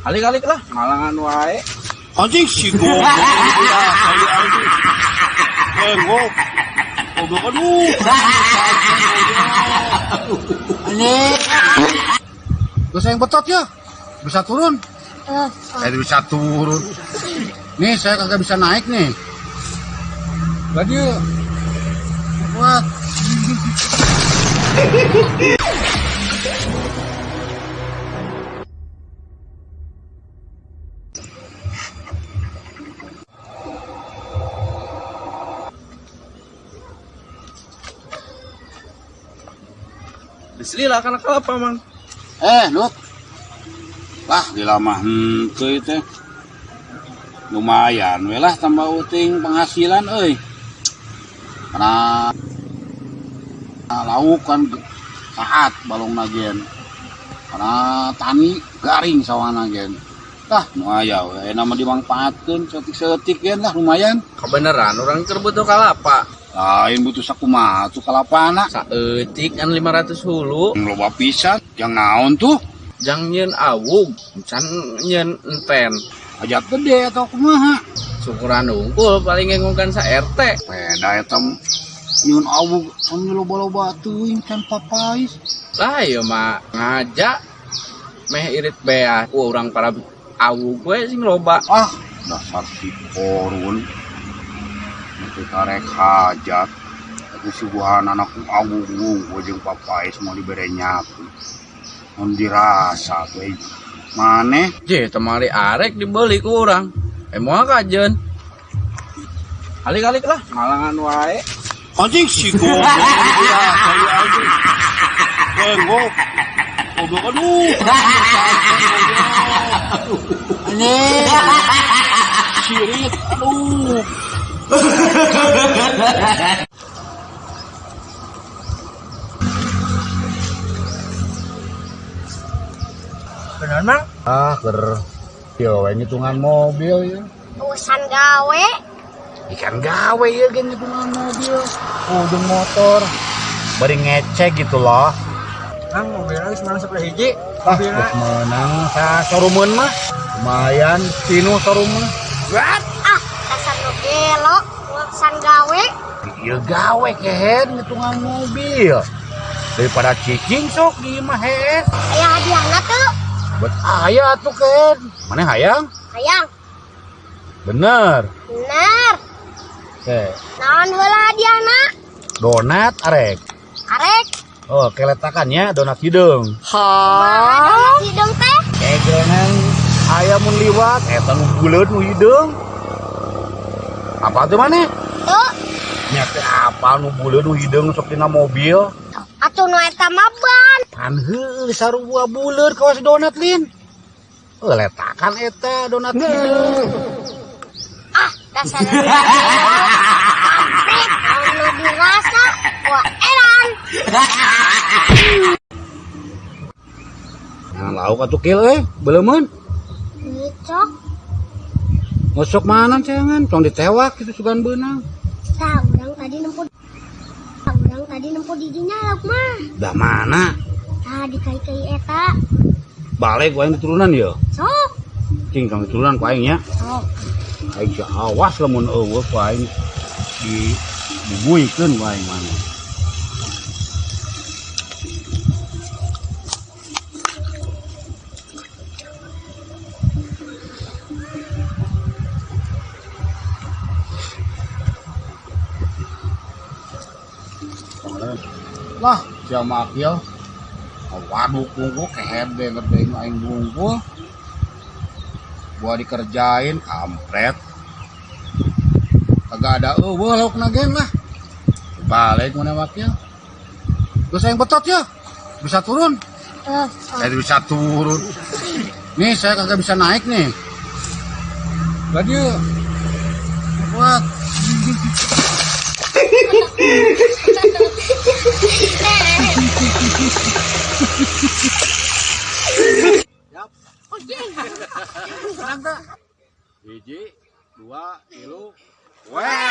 Alik-alik lah, malangan wae. Anjing si goblok ya, kali anjing. Goblok. Goblok aduh. Anjing. Dosa yang betot ya. Bisa turun. Bisa turun. Nih saya kagak bisa naik nih. Lagi. Kuat. Diselilah karena kelapa mang. Lut. Lah dilamah henteu teh. Lumayan we lah tambah uting penghasilan euy. Karena lauk kan saat balong nagen. Karena tani garing sawana gen. Tah nu aya we nama dimangpaatkeun setik-setik gen lah lumayan. Kebeneran orang keur butuh kalapa. Lain butuh sakumaha tuh kalapana. Saeutik kan 500 hulu. Loba pisan. Yang naon tuh? Jang nyeun awug, can nyeun enten. Ajat gede atau kumaha? Syukuran unggul paling ngengungkan sa RT. Peda eta nyieun awug anu loba-loba teuing can papais. Lah ieu mah ngajak meh irit beas. Urang para awug we sing loba. Ah, dasar si korun. Nanti karek hajat. Tapi suguhan anakku awug jeung papais mau dibere nyapu. Mun dirasa we. Maneh Je temari arek dibeli ku urang. Moal kajeun. Alik-alik lah, malangan wae. anjing si goblok ya, kali anjing. Goblok. Goblok aduh. Anjing. Sirit aduh. Bener mang? Yo, ngitungan mobil ya. Urusan gawe. Ikan gawe ya gen ngitungan mobil. Ujung motor. Bari ngecek gitu loh. Mang mobilna geus menang 10 hiji. Geus menang sa sorumeun mah. Lumayan pinuh sorumna. What? Dasar nu gelo. Urusan gawe. Ieu gawe kehen ngitungan mobil. Daripada cicing sok di imah he. Aya hadiahna tuh. Buat aya tuh ken. Mana hayang? Hayang. Bener. Bener. Oke. Naon heula hadiahna? Donat arek. Arek. Oh, keletakannya donat hidung. Mana hidung teh? Kegenan ayam mun liwat eta nu buleud nu hidung. Apa tuh maneh? Tuh. Nya teh apa nu buleud nu hidung sok dina mobil? Atuh nu eta mah ban. Pan heuh sarua buleud kawas donat lin. Letakan eta donat hidung. Dasar nu dirasa wah edan. Nah, lauk atuh kieu beuleumeuan. Ngicok. Ngosok mana cengan, tong ditewak kitu sugan beunang. Tah urang tadi nempo di dinya lauk mah. Da mana? Tah di kai-kai eta. Balik ku aing diturunan ya. Sok. Cing tong diturunan ku aing nya. Sok. Aing geus awas lamun eueuh ku aing di dibuikeun ku aing mah. Lah, jamaah kieu. Waduh bungku kehebe ngerdein aing bungku. Gua dikerjain kampret. Kagak ada eueuh laukna gen lah. Balik mana wakil. Dosa yang betot ya. Bisa turun. Bisa turun. Nih saya kagak bisa naik nih. Lagi. Kuat. Yap. Senang tak? 1, 2, 3. Well.